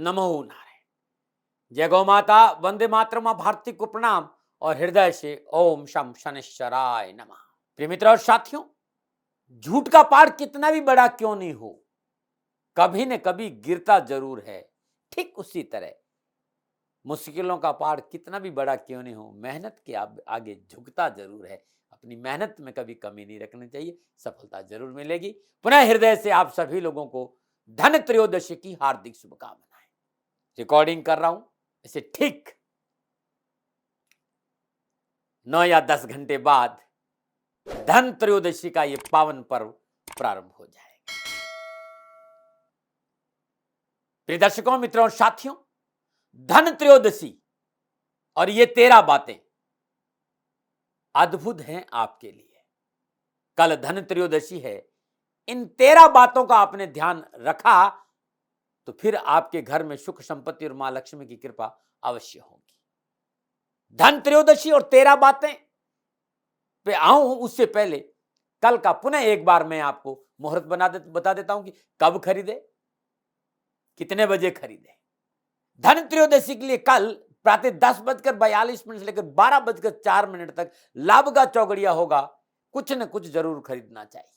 नमो नारायण। जय गौ माता, वंदे मातरम, भारती को प्रणाम और हृदय से ओम शम शनिश्चराय नमः। प्रिय मित्रों और साथियों, झूठ का पहाड़ कितना भी बड़ा क्यों नहीं हो, कभी न कभी गिरता जरूर है। ठीक उसी तरह मुश्किलों का पहाड़ कितना भी बड़ा क्यों नहीं हो, मेहनत के आगे झुकता जरूर है। अपनी मेहनत में कभी कमी नहीं रखनी चाहिए, सफलता जरूर मिलेगी। पुनः हृदय से आप सभी लोगों को धन त्रयोदशी की हार्दिक शुभकामनाएं। रिकॉर्डिंग कर रहा हूं इसे ठीक 9 या 10 घंटे बाद धन त्रयोदशी का यह पावन पर्व प्रारंभ हो जाएगा। प्रिय दर्शकों, मित्रों और साथियों, धन त्रयोदशी और ये 13 बातें अद्भुत हैं आपके लिए। कल धन त्रयोदशी है, इन 13 बातों का आपने ध्यान रखा तो फिर आपके घर में सुख संपत्ति और मां लक्ष्मी की कृपा अवश्य होगी। धन त्रयोदशी और 13 बातें पे आऊं उससे पहले कल का पुनः एक बार मैं आपको मुहूर्त बता देता हूं कि कब खरीदे, कितने बजे खरीदे। धन त्रयोदशी के लिए कल प्रातः 10:42 से लेकर 12:04 तक लाभ का चौगड़िया होगा। कुछ न कुछ जरूर खरीदना चाहिए।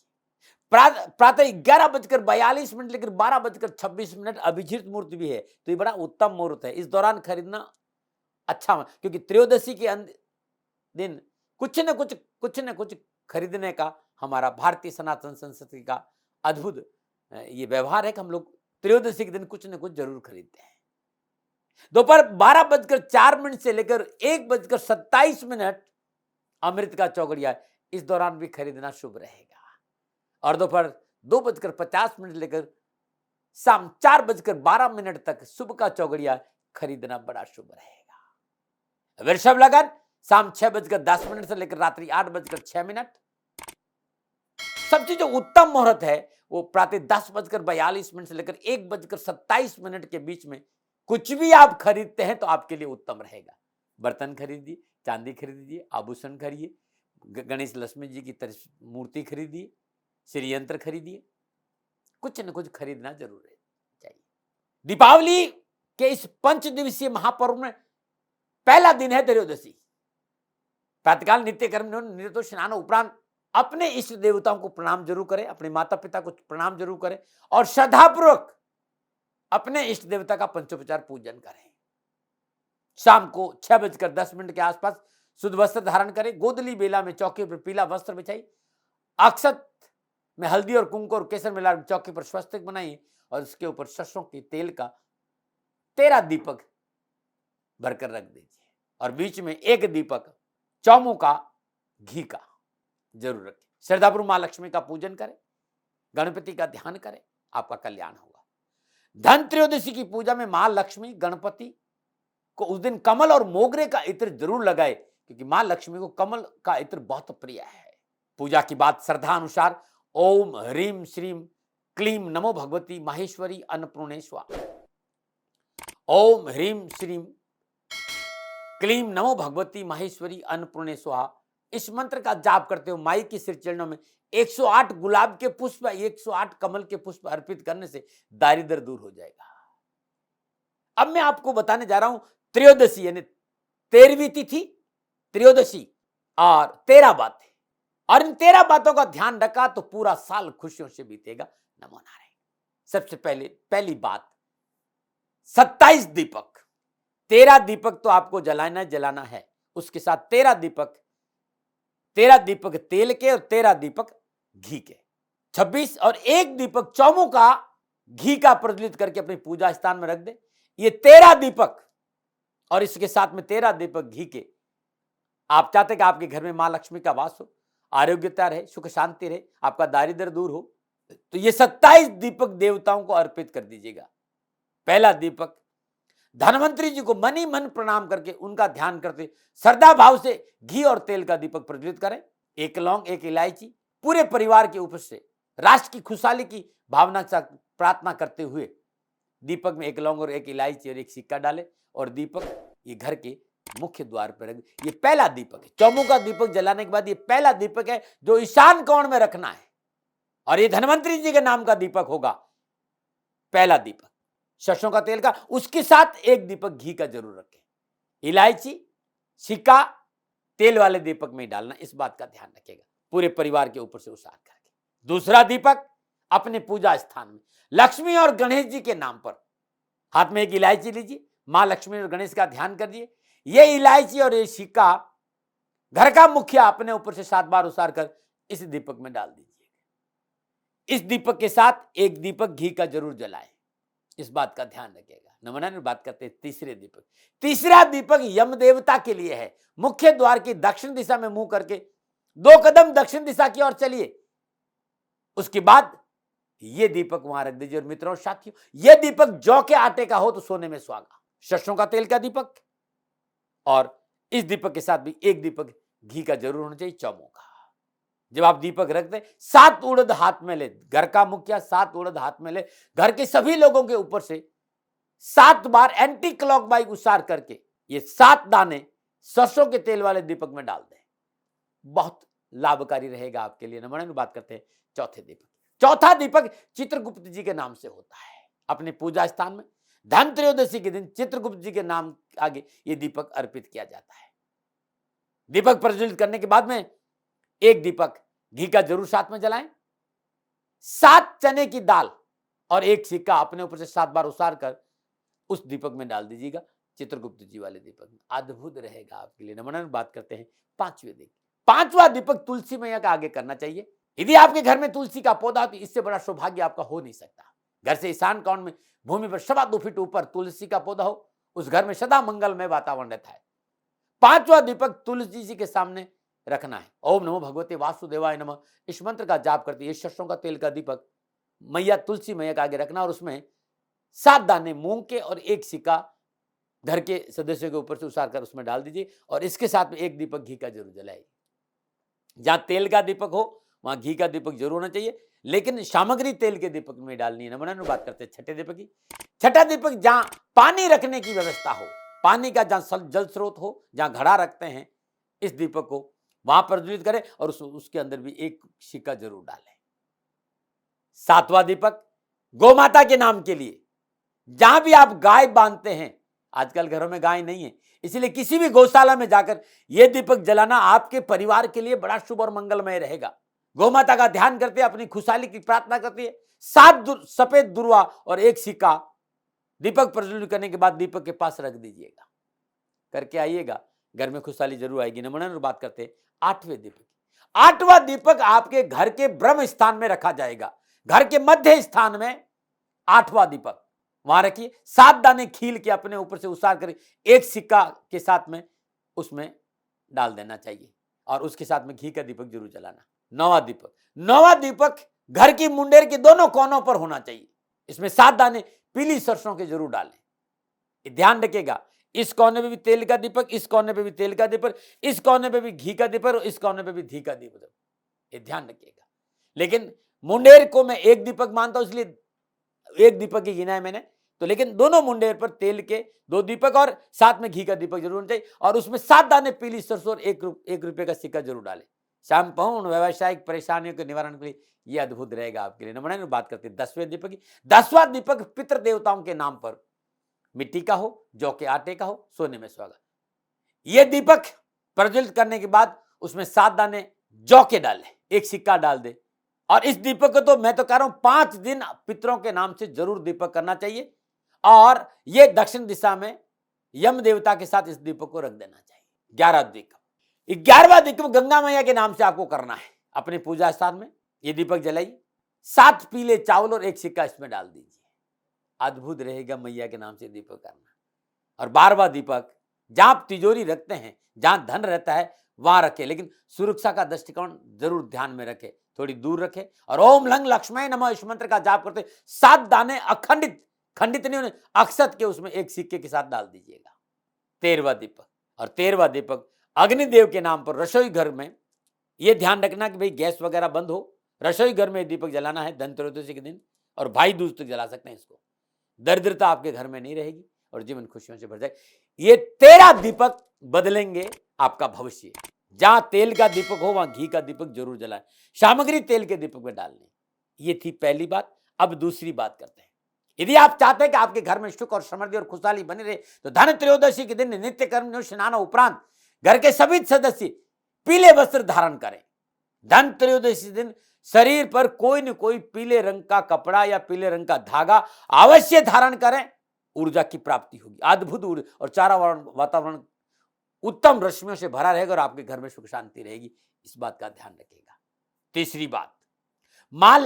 प्रातः 11:42 लेकर 12:26 अभिजीत मुहूर्त भी है, तो ये बड़ा उत्तम मुहूर्त है। इस दौरान खरीदना अच्छा, क्योंकि त्रयोदशी के दिन कुछ न कुछ खरीदने का हमारा भारतीय सनातन संस्कृति का अद्भुत ये व्यवहार है कि हम लोग त्रयोदशी के दिन कुछ न कुछ जरूर खरीदते हैं। दोपहर 12:04 से लेकर 1:27 अमृत का चौगड़िया, इस दौरान भी खरीदना शुभ रहेगा। और दोपहर 2:50 लेकर शाम 4:12 तक शुभ का चौगड़िया खरीदना बड़ा शुभ रहेगा। वृषभ लगन शाम 6:10 से लेकर रात्रि 8:06। सबसे जो उत्तम मुहूर्त है वो प्रातः 10:42 से लेकर 1:27 के बीच में कुछ भी आप खरीदते हैं तो आपके लिए उत्तम रहेगा। बर्तन खरीदिए, चांदी खरीदिए, आभूषण खरीदिए, गणेश लक्ष्मी जी की मूर्ति खरीदिए, श्री यंत्र खरीदिए, कुछ न कुछ खरीदना जरूर चाहिए। दीपावली के इस 5 दिवसीय महापर्व में पहला दिन है त्रयोदशी। प्रातःकाल नित्य कर्म निरतो स्नान उपरांत अपने इष्ट देवताओं को प्रणाम जरूर करें, अपने माता पिता को प्रणाम जरूर करें और श्रद्धापूर्वक अपने इष्ट देवता का पंचोपचार पूजन करें। शाम को 6:10 के आसपास शुद्ध वस्त्र धारण करें, गोदली बेला में चौकी पर पीला वस्त्र बिछाई, अक्षत में हल्दी और कुंकु और केसर मिला चौकी पर स्वस्तिक बनाइए और उसके ऊपर सरसों के तेल का 13 दीपक भरकर रख दीजिए और बीच में एक दीपक चौमू का घी का जरूर रखें। श्रद्धापूर्वक मां लक्ष्मी का पूजन करें, गणपति का ध्यान करें, आपका कल्याण होगा। धन त्रयोदशी की पूजा में मां लक्ष्मी गणपति को उस दिन कमल और मोगरे का इत्र जरूर लगाए, क्योंकि मां लक्ष्मी को कमल का इत्र बहुत प्रिय है। पूजा की बात श्रद्धा अनुसार ओम ह्रीम श्रीम क्लीम नमो भगवती माहेश्वरी अन्नपूर्णे स्वाहा। ओम ह्रीम श्रीम क्लीम नमो भगवती माहेश्वरी अन्नपूर्णे स्वाहा। इस मंत्र का जाप करते हुए माई के सिर चरणों में 108 गुलाब के पुष्प, 108 कमल के पुष्प अर्पित करने से दारिद्र दूर हो जाएगा। अब मैं आपको बताने जा रहा हूं त्रयोदशी यानी 13वीं तिथि त्रयोदशी और 13 बातें, और इन 13 बातों का ध्यान रखा तो पूरा साल खुशियों से बीतेगा। नमो नारायण। सबसे पहली बात 27 दीपक। 13 दीपक तो आपको जलाना है, उसके साथ 13 दीपक तेल के और 13 दीपक घी के, 26 और एक दीपक चौमू का घी का प्रज्वलित करके अपनी पूजा स्थान में रख दे। ये 13 दीपक और इसके साथ में 13 दीपक घी के। आप चाहते कि आपके घर में मां लक्ष्मी का वास हो, आरोग्यता रहे, सुख शांति रहे, आपका दारिद्र दूर हो, तो ये 27 दीपक देवताओं को अर्पित कर दीजिएगा। पहला दीपक धनवंतरी जी को मनी मन प्रणाम करके उनका ध्यान करते श्रद्धा भाव से घी और तेल का दीपक प्रज्वलित करें। एक लौंग, एक इलायची, पूरे परिवार के ऊपर से राष्ट्र की खुशहाली की भावना से प्रार्थना करते हुए दीपक में एक लौंग और एक इलायची और एक सिक्का डाले और दीपक ये घर के मुख्य द्वार पर रख। ये पहला दीपक है। चौमू का दीपक जलाने के बाद ये पहला दीपक है जो ईशान कोण में रखना है और ये धनवंतरी जी के नाम का दीपक होगा। पहला दीपक सरसों का तेल का, उसके साथ एक दीपक घी का जरूर रखें। इलायची, सिक्का तेल वाले दीपक में डालना, इस बात का ध्यान रखिएगा, पूरे परिवार के ऊपर से उसार करके। दूसरा दीपक अपने पूजा स्थान में लक्ष्मी और गणेश जी के नाम पर हाथ में एक इलायची लीजिए, मां लक्ष्मी और गणेश का ध्यान करिए। ये इलायची और ये सिक्का घर का मुखिया अपने ऊपर से 7 बार उसार कर इस दीपक में डाल दीजिए। इस दीपक के साथ एक दीपक घी का जरूर जलाएं, इस बात का ध्यान रखिएगा। नंबर बात करते हैं तीसरे दीपक। तीसरा दीपक यम देवता के लिए है। मुख्य द्वार की दक्षिण दिशा में मुंह करके 2 कदम दक्षिण दिशा की ओर चलिए, उसके बाद ये दीपक वहां रख दीजिए। और मित्रों साथियों, ये दीपक जौ के आटे का हो तो सोने में सुहागा, सरसों का तेल का दीपक, और इस दीपक के साथ भी एक दीपक घी का जरूर होना चाहिए, चौमों का। जब आप दीपक रख दें, 7 उड़द हाथ में ले, घर का मुखिया 7 उड़द हाथ में ले, घर के सभी लोगों के ऊपर से 7 बार एंटी क्लॉकवाइज उसार करके ये 7 दाने सरसों के तेल वाले दीपक में डाल दें, बहुत लाभकारी रहेगा आपके लिए। नंबर बात करते हैं चौथे दीपक। चौथा दीपक चित्रगुप्त जी के नाम से होता है। अपने पूजा स्थान में धनत्रयोदशी के दिन चित्रगुप्त जी के नाम आगे ये दीपक अर्पित किया जाता है। दीपक प्रज्वलित करने के बाद में एक दीपक घी का जरूर साथ में जलाएं। 7 चने की दाल और एक सिक्का अपने ऊपर से 7 बार उसार कर उस दीपक में डाल दीजिएगा, चित्रगुप्त जी वाले दीपक में। अद्भुत रहेगा आपके लिए। नंबर बात करते हैं पांचवें दीपक। पांचवा दीपक तुलसी मैया का आगे करना चाहिए। यदि आपके घर में तुलसी का पौधा तो इससे बड़ा सौभाग्य आपका हो नहीं सकता। घर से ईशान कोण में भूमि पर 2.25 फीट ऊपर तुलसी का पौधा हो, उस घर में सदा मंगलमय वातावरण रहता है। पांचवा दीपक तुलसी जी के सामने रखना है। ओम नमो भगवते वासुदेवाय नमः, इस मंत्र का जाप करते ये सरसों का तेल का दीपक मैया तुलसी मैया का आगे रखना, और उसमें 7 दाने मूंग के और एक सिक्का घर के सदस्यों के ऊपर से उसार कर उसमें डाल दीजिए, और इसके साथ में एक दीपक घी का जरूर जलाइए। जहां तेल का दीपक हो वहां घी का दीपक जरूर होना चाहिए, लेकिन सामग्री तेल के दीपक में डालनी है। नंबर बात करते हैं छठे दीपक की। छठा दीपक जहां पानी रखने की व्यवस्था हो, पानी का जहां जल स्रोत हो, जहां घड़ा रखते हैं, इस दीपक को वहां प्रज्वलित करें और उसके अंदर भी एक सिक्का जरूर डालें। 7वां दीपक गौमाता के नाम के लिए, जहां भी आप गाय बांधते हैं, आजकल घरों में गाय नहीं है, इसलिए किसी भी गौशाला में जाकर यह दीपक जलाना आपके परिवार के लिए बड़ा शुभ और मंगलमय रहेगा। गौमाता का ध्यान करते अपनी खुशहाली की प्रार्थना करती है। 7 सफेद दुर्वा और एक सिक्का दीपक प्रज्वलित करने के बाद दीपक के पास रख दीजिएगा, करके आइएगा, घर में खुशहाली जरूर आएगी। नंबर बात करते हैं 8वें दीपक। 8वां दीपक आपके घर के ब्रह्म स्थान में रखा जाएगा। घर के मध्य स्थान में 8वां दीपक वहां रखिए। 7 दाने खील के अपने ऊपर से उसार कर एक सिक्का के साथ में उसमें डाल देना चाहिए, और उसके साथ में घी का दीपक जरूर जलाना। 9वां दीपक। 9वां दीपक घर की मुंडेर के दोनों कोनों पर होना चाहिए। इसमें 7 दाने पीली सरसों के जरूर डालें। ध्यान रखिएगा, इस कोने पे भी तेल का दीपक, इस कोने पे भी तेल का दीपक, इस कोने पे भी घी का दीपक, और इस कोने पे भी घी का दीपक, ये ध्यान रखिएगा। लेकिन मुंडेर को मैं एक दीपक मानता हूं, इसलिए एक दीपक ही गिना है मैंने, तो लेकिन दोनों मुंडेर पर तेल के 2 दीपक और साथ में घी का दीपक जरूर होना चाहिए, और उसमें 7 दाने पीली सरसों और 1 रुपए का सिक्का जरूर डालें। संपूर्ण व्यावसायिक परेशानियों के निवारण के लिए यह अद्भुत रहेगा आपके लिए। नंबर बात करते हैं 10वें दीपक की। 10वां दीपक पितृ देवताओं के नाम पर, मिट्टी का हो, जौ के आटे का हो, सोने में सुहागा। यह दीपक प्रज्वलित करने के बाद उसमें 7 दाने जौ के डालें, एक सिक्का डाल दे, और इस दीपक को तो मैं तो कह रहा हूं 5 दिन पितरों के नाम से जरूर दीपक करना चाहिए, और यह दक्षिण दिशा में यम देवता के साथ इस दीपक को रख देना चाहिए। 11वां दीपक। 11वां दीपक गंगा मैया के नाम से आपको करना है। अपने पूजा स्थान में यह दीपक जलाइए, 7 पीले चावल और एक सिक्का इसमें डाल दीजिए। अद्भुत रहेगा मैया के नाम से दीपक करना। और 12वां दीपक, जहां आप तिजोरी रखते हैं, जहां धन रहता है वहां रखे, लेकिन सुरक्षा का दृष्टिकोण जरूर ध्यान में रखे, थोड़ी दूर रखे, और ओम लंग लक्ष्मण नमः इस मंत्र का जाप करते 7 दाने अखंडित, खंडित नहीं होने, अक्षत के उसमें एक सिक्के के साथ डाल दीजिएगा। 13वां दीपक। और 13वां दीपक अग्निदेव के नाम पर रसोई घर में, यह ध्यान रखना कि भाई गैस वगैरह बंद हो, रसोई घर में दीपक जलाना है धनत्रयोदशी के दिन, और भाई दूज तक जला सकते हैं इसको। दरिद्रता आपके घर में नहीं रहेगी और जीवन खुशियों से भर जाए। ये 13 दीपक बदलेंगे आपका भविष्य। जहां तेल का दीपक हो वहां घी का दीपक जरूर जलाएं, सामग्री तेल के दीपक में डालनी। ये थी पहली बात। अब दूसरी बात करते हैं। यदि आप चाहते हैं कि आपके घर में सुख और समृद्धि और खुशहाली बनी रहे तो धन त्रयोदशी के दिन नित्य कर्म स्नान उपरांत घर के सभी सदस्य पीले वस्त्र धारण करें। धन त्रयोदशी दिन शरीर पर कोई न कोई पीले रंग का कपड़ा या पीले रंग का धागा अवश्य धारण करें, ऊर्जा की प्राप्ति होगी, अद्भुत ऊर्जा और चारा वातावरण उत्तम रश्मियों से भरा रहेगा और आपके घर में सुख शांति रहेगी। इस बात का ध्यान रखिएगा। तीसरी बात, मां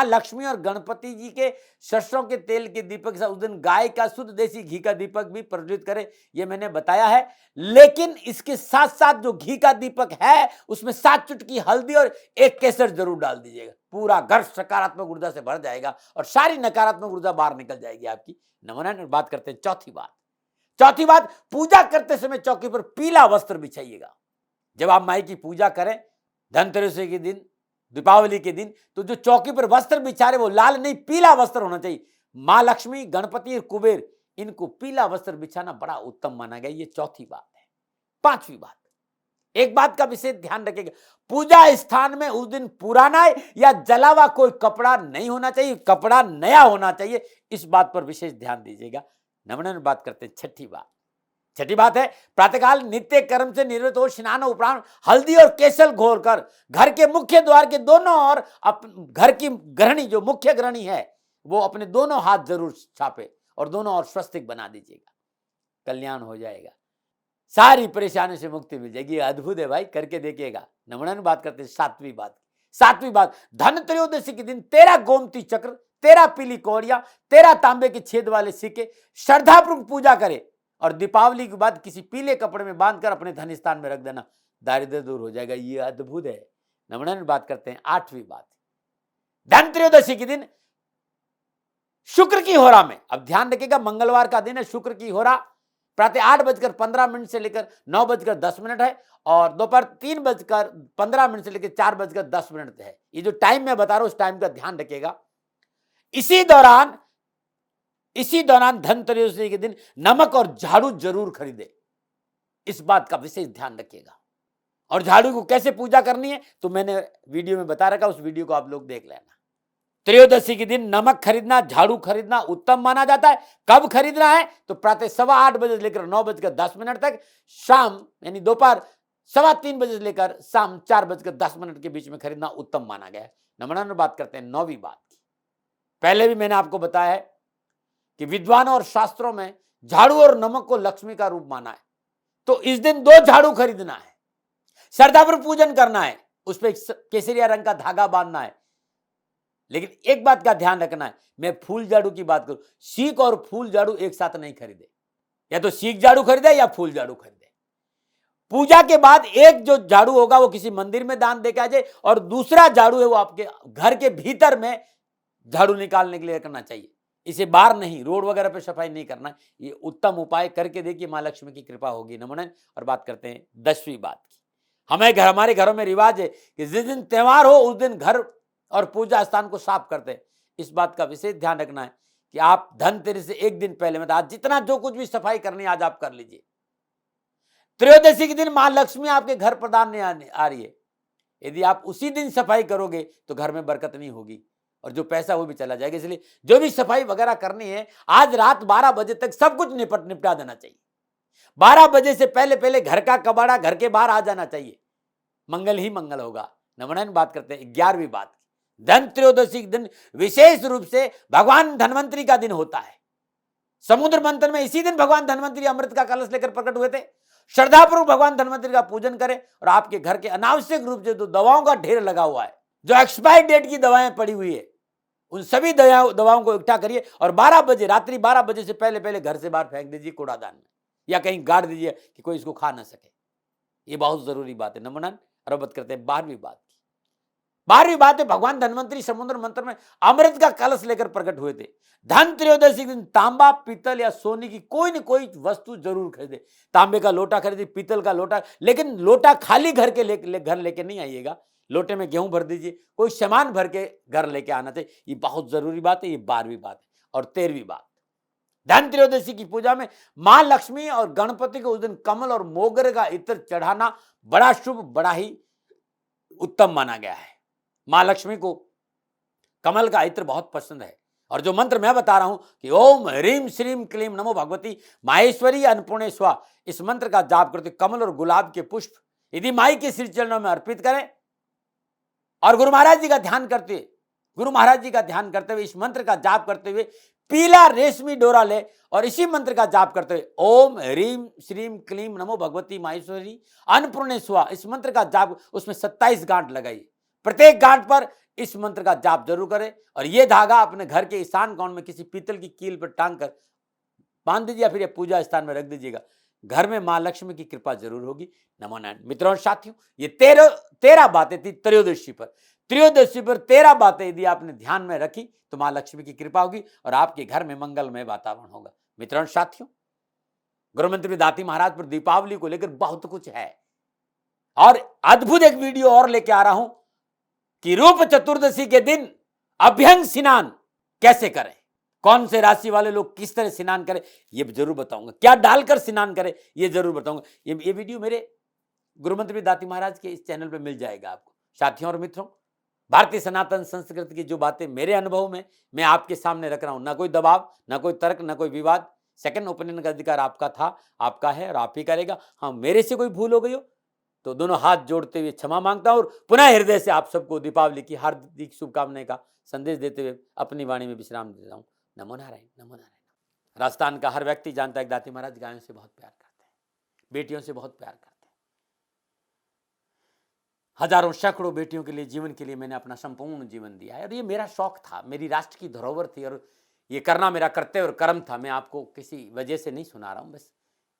लक्ष्मी और गणपति जी के सरसों के तेल के दीपक से उस दिन गाय का शुद्ध देसी घी का दीपक भी प्रज्वलित करें, यह मैंने बताया है। लेकिन इसके साथ साथ जो घी का दीपक है उसमें 7 चुटकी हल्दी और 1 केसर जरूर डाल दीजिएगा। पूरा घर सकारात्मक ऊर्जा से भर जाएगा और सारी नकारात्मक ऊर्जा बाहर निकल जाएगी आपकी। नमन। बात करते हैं चौथी बात, पूजा करते समय चौकी पर पीला वस्त्र बिछाइएगा। जब आप माई की पूजा करें धनतेरस के दिन, दीपावली के दिन, तो जो चौकी पर वस्त्र बिछा रहे वो लाल नहीं पीला वस्त्र होना चाहिए। मां लक्ष्मी, गणपति और कुबेर, इनको पीला वस्त्र बिछाना बड़ा उत्तम माना गया। ये चौथी बात है। पांचवी बात, एक बात का विशेष ध्यान रखिएगा, पूजा स्थान में उस दिन पुराना या जला हुआ कोई कपड़ा नहीं होना चाहिए, कपड़ा नया होना चाहिए। इस बात पर विशेष ध्यान दीजिएगा। नमन। बात करते हैं छठी बात है, प्रातःकाल नित्य कर्म से निवृत्त हो स्नान उपरांत हल्दी और केसर घोरकर घर के मुख्य द्वार के दोनों और घर की गृहिणी, जो मुख्य गृहिणी है, वो अपने दोनों हाथ जरूर छापे और दोनों और स्वस्तिक बना दीजिएगा। कल्याण हो जाएगा, सारी परेशानी से मुक्ति मिल जाएगी। अद्भुत है भाई, करके देखिएगा। नमन। बात करते हैं सातवीं बात, धन त्रयोदशी के दिन 13 गोमती चक्र, 13 पीली कौड़ियां, 13 तांबे के छेद वाले सिक्के श्रद्धापूर्वक पूजा करे और दीपावली के बाद किसी पीले कपड़े में बांधकर अपने धन स्थान में रख देना, दारिद्र्य दूर हो जाएगा। ये अद्भुत है। नमन। बात करते हैं 8वीं बात, धन त्रयोदशी के दिन शुक्र की होरा में, अब ध्यान रखिएगा मंगलवार का दिन है, शुक्र की होरा प्रातः 8:15 से लेकर 9:10 है और दोपहर 3:15 से लेकर 4:10 है। ये जो टाइम मैं बता रहा हूं उस टाइम का ध्यान रखिएगा। इसी दौरान धनतेरस के दिन नमक और झाड़ू जरूर खरीदे, इस बात का विशेष ध्यान रखिएगा। और झाड़ू को कैसे पूजा करनी है तो मैंने वीडियो में बता रखा, उस वीडियो को आप लोग देख लेना। त्रयोदशी के दिन नमक खरीदना, झाड़ू खरीदना उत्तम माना जाता है। कब खरीदना है तो प्रातः 8:15 बजे से लेकर 9:10 तक, शाम यानी दोपहर 3:15 बजे से लेकर शाम 4:10 के बीच में खरीदना उत्तम माना गया है। नंबर बात करते हैं 9वीं बात की। पहले भी मैंने आपको बताया है कि विद्वानों और शास्त्रों में झाड़ू और नमक को लक्ष्मी का रूप माना है, तो इस दिन 2 झाड़ू खरीदना है, श्रद्धापूर्वक पूजन करना है, उस पर केसरिया रंग का धागा बांधना है। लेकिन एक बात का ध्यान रखना है, मैं फूल झाड़ू की बात करूं, सीख और फूल झाड़ू एक साथ नहीं खरीदे, या तो सीख झाड़ू खरीदे या फूल झाड़ू खरीदे। पूजा के बाद एक जो झाड़ू होगा वो किसी मंदिर में दान देके आ जाए और दूसरा झाड़ू है वो आपके घर के भीतर में झाड़ू निकालने के लिए करना चाहिए। इसे बाहर नहीं, रोड वगैरह पे सफाई नहीं करना। ये उत्तम उपाय करके देखिए, मां लक्ष्मी की कृपा होगी। नमन। और बात करते हैं 10वीं बात की। हमारे घरों में रिवाज है कि जिस दिन त्योहार हो उस दिन घर और पूजा स्थान को साफ करते हैं। इस बात का विशेष ध्यान रखना है कि आप धनतेरस से एक दिन पहले, मतलब आज जितना जो कुछ भी सफाई करनी है आज आप कर लीजिए। त्रयोदशी के दिन मां लक्ष्मी आपके घर प्रदान नहीं आ रही है, यदि आप उसी दिन सफाई करोगे तो घर में बरकत नहीं होगी और जो पैसा वो भी चला जाएगा। इसलिए जो भी सफाई वगैरह करनी है आज रात 12 बजे तक सब कुछ निपटा देना चाहिए। 12 बजे से पहले घर का कबाड़ा घर के बाहर आ जाना चाहिए, मंगल ही मंगल होगा। नमन। बात करते हैं 11वीं बात। धन त्रयोदशी के दिन विशेष रूप से भगवान धन्वंतरी का दिन होता है। समुद्र मंथन में इसी दिन भगवान धन्वंतरी अमृत का कलश लेकर प्रकट हुए थे। श्रद्धापूर्वक भगवान धन्वंतरी का पूजन करें और आपके घर के अनावश्यक रूप से जो दवाओं का ढेर लगा हुआ है, जो एक्सपायरी डेट की दवाएं पड़ी हुई है, उन सभी दवाओं को इकट्ठा करिए और 12 बजे, रात्रि 12 बजे से पहले घर से बाहर फेंक दीजिए कूड़ादान में, या कहीं गाड़ दीजिए कि कोई इसको खा ना सके। ये बहुत जरूरी बात है। नमन। और बात करते हैं 12वीं बात की। 12वीं बात है, भगवान धन्वंतरी समुद्र मंथन में अमृत का कलश लेकर प्रकट हुए थे। धन त्रयोदशी के दिन तांबा, पीतल या सोने की कोई न कोई वस्तु जरूर खरीदे। तांबे का लोटा खरीदे, पीतल का लोटा, लेकिन लोटा खाली घर लेके नहीं आइएगा, लोटे में गेहूं भर दीजिए, कोई सामान भर के घर लेके आना चाहिए। ये बहुत जरूरी बात है। ये 12वीं बात है। और 13वीं बात, धन त्रयोदशी की पूजा में मां लक्ष्मी और गणपति को उस दिन कमल और मोगरे का इत्र चढ़ाना बड़ा शुभ, बड़ा ही उत्तम माना गया है। मां लक्ष्मी को कमल का इत्र बहुत पसंद है। और जो मंत्र मैं बता रहा हूं कि ओम ह्रीम श्रीम क्लीम नमो भगवती माहेश्वरी अन्नपूर्णे स्वा, इस मंत्र का जाप करते कमल और गुलाब के पुष्प यदि माई के श्री चरणों में अर्पित करें और गुरु महाराज जी का ध्यान करते हुए इस मंत्र का जाप करते हुए पीला रेशमी डोरा ले और इसी मंत्र का जाप करते हुए ओम ह्रीम श्रीम क्लीम नमो भगवती माहेश्वरी अन्नपूर्णे स्वा, इस मंत्र का जाप, उसमें 27 गांठ लगाइए। प्रत्येक गांठ पर इस मंत्र का जाप जरूर करें और यह धागा अपने घर के ईशान कोण में किसी पीतल की कील पर टांग कर बांध दीजिए या फिर पूजा स्थान में रख दीजिएगा। घर में मां लक्ष्मी की कृपा जरूर होगी। नमो नारायण। मित्रों और साथियों, ये 13 बातें थी त्रयोदशी पर। 13 बातें यदि आपने ध्यान में रखी तो मां लक्ष्मी की कृपा होगी और आपके घर में मंगलमय वातावरण होगा। मित्रों और साथियों, गुरुमंत्री दाती महाराज पर दीपावली को लेकर बहुत कुछ है और अद्भुत एक वीडियो और लेके आ रहा हूं कि रूप चतुर्दशी के दिन अभ्यंग स्नान कैसे करें, कौन से राशि वाले लोग किस तरह स्नान करें ये जरूर बताऊंगा, क्या डालकर स्नान करें ये जरूर बताऊंगा। ये वीडियो मेरे गुरुमंत्री दाती महाराज के इस चैनल पे मिल जाएगा आपको। साथियों और मित्रों, भारतीय सनातन संस्कृति की जो बातें मेरे अनुभव में मैं आपके सामने रख रहा हूं, ना कोई दबाव, ना कोई तर्क, ना कोई विवाद। सेकंड ओपिनियन का अधिकार आपका था, आपका है और आप ही करेगा। हाँ, मेरे से कोई भूल हो गई हो तो दोनों हाथ जोड़ते हुए क्षमा मांगता हूं और पुनः हृदय से आप सबको दीपावली की हार्दिक शुभकामनाएं का संदेश देते हुए अपनी वाणी में विश्राम देता हूं। नमो नारायण, नमो नारायण। राजस्थान का हर व्यक्ति जानता है कि दाती महाराज गायों से बहुत प्यार करते हैं, बेटियों से बहुत प्यार करते हैं। हजारों सैकड़ों बेटियों के लिए, जीवन के लिए मैंने अपना संपूर्ण जीवन दिया है और ये मेरा शौक था, मेरी राष्ट्र की धरोहर थी और ये करना मेरा कर्तव्य और कर्म था। मैं आपको किसी वजह से नहीं सुना रहा हूं, बस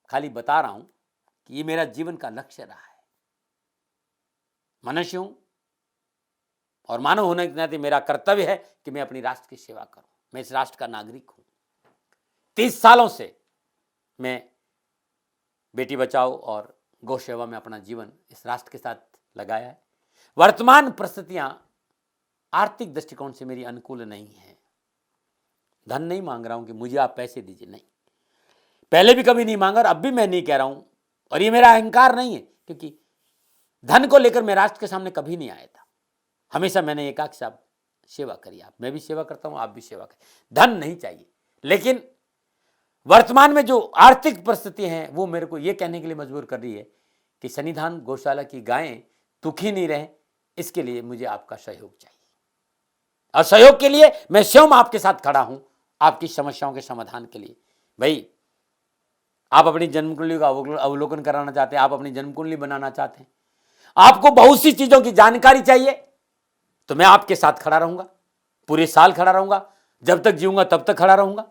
खाली बता रहा हूं कि ये मेरा जीवन का लक्ष्य रहा है। मनुष्य हूं और मानव होने के नाते मेरा कर्तव्य है कि मैं अपनी राष्ट्र की सेवा करूं। मैं इस राष्ट्र का नागरिक हूं। 30 सालों से मैं बेटी बचाओ और गौ सेवा में अपना जीवन इस राष्ट्र के साथ लगाया है। वर्तमान परिस्थितियां आर्थिक दृष्टिकोण से मेरी अनुकूल नहीं है। धन नहीं मांग रहा हूं कि मुझे आप पैसे दीजिए, नहीं, पहले भी कभी नहीं मांगा और अब भी मैं नहीं कह रहा हूं और ये मेरा अहंकार नहीं है, क्योंकि धन को लेकर मैं राष्ट्र के सामने कभी नहीं आया था। हमेशा मैंने एक आख साहब सेवा करी, आप, मैं भी सेवा करता हूं, आप भी सेवा करें। धन नहीं चाहिए, लेकिन वर्तमान में जो आर्थिक परिस्थिति हैं वो मेरे को ये कहने के लिए मजबूर कर रही है कि सन्निधान गौशाला की गायें दुखी नहीं रहे, इसके लिए मुझे आपका सहयोग चाहिए और सहयोग के लिए मैं स्वयं आपके साथ खड़ा हूं, आपकी समस्याओं के समाधान के लिए। भाई, आप अपनी जन्म कुंडली का अवलोकन कराना चाहते हैं, आप अपनी जन्म कुंडली बनाना चाहते हैं, आपको बहुत सी चीजों की जानकारी चाहिए, तो मैं आपके साथ खड़ा रहूंगा, पूरे साल खड़ा रहूंगा, जब तक जीऊंगा तब तक खड़ा रहूंगा।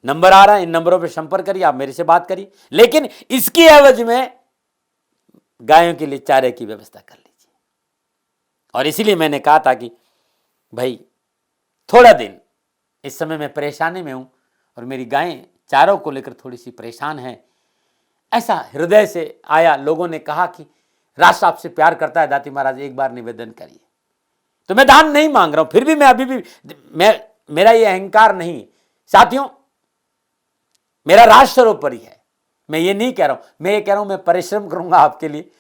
नंबर आ रहा है, इन नंबरों पर संपर्क करिए, आप मेरे से बात करिए, लेकिन इसकी एवज में गायों के लिए चारे की व्यवस्था कर लीजिए। और इसीलिए मैंने कहा था कि भाई थोड़ा दिन इस समय मैं परेशानी में हूं और मेरी गायें चारों को लेकर थोड़ी सी परेशान हैं। ऐसा हृदय से आया, लोगों ने कहा कि राष्ट्र आपसे प्यार करता है दाती महाराज, एक बार निवेदन करिए। तो मैं दान नहीं मांग रहा हूं, फिर भी मैं अभी भी मेरा ये अहंकार नहीं साथियों, मेरा राष्ट्र सर्वोपरि है। मैं ये नहीं कह रहा हूं, मैं ये कह रहा हूं मैं परिश्रम करूंगा आपके लिए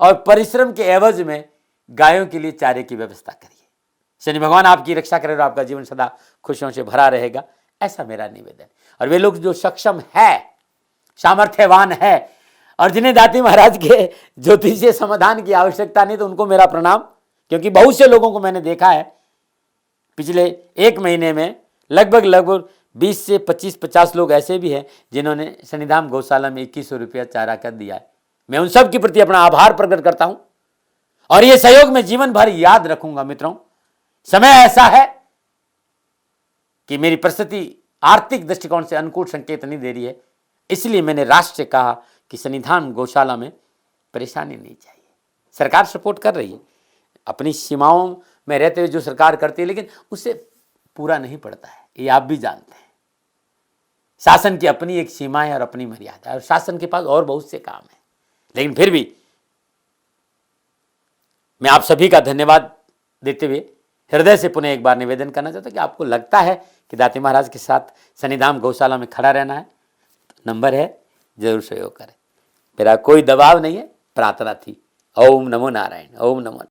और परिश्रम के एवज में गायों के लिए चारे की व्यवस्था करिए। शनि भगवान आपकी रक्षा करे और आपका जीवन सदा खुशियों से भरा रहेगा, ऐसा मेरा निवेदन। और वे लोग जो सक्षम है, सामर्थ्यवान है और जिन्हें दाती महाराज के ज्योतिषीय समाधान की आवश्यकता नहीं, तो उनको मेरा प्रणाम, क्योंकि बहुत से लोगों को मैंने देखा है पिछले 1 महीने में लगभग 20 से 25-50 लोग ऐसे भी हैं जिन्होंने सन्निधान गौशाला में 2100 रुपया चारा कर दिया है। मैं उन सब के प्रति अपना आभार प्रकट करता हूं और ये सहयोग मैं जीवन भर याद रखूंगा। मित्रों, समय ऐसा है कि मेरी परिस्थिति आर्थिक दृष्टिकोण से अनुकूल संकेत नहीं दे रही है, इसलिए मैंने राष्ट्र से कहा कि सन्निधान गौशाला में परेशानी नहीं चाहिए। सरकार सपोर्ट कर रही है, अपनी सीमाओं में रहते हुए जो सरकार करती है, लेकिन उससे पूरा नहीं पड़ता है, ये आप भी जानते हैं। शासन की अपनी एक सीमा है और अपनी मर्यादा है और शासन के पास और बहुत से काम है, लेकिन फिर भी मैं आप सभी का धन्यवाद देते हुए हृदय से पुनः एक बार निवेदन करना चाहता हूं कि आपको लगता है कि दाती महाराज के साथ सन्निधान गौशाला में खड़ा रहना है, तो नंबर है, जरूर सहयोग करें। मेरा कोई दबाव नहीं है, प्रार्थना थी। ओम नमो नारायण, ओम नमो।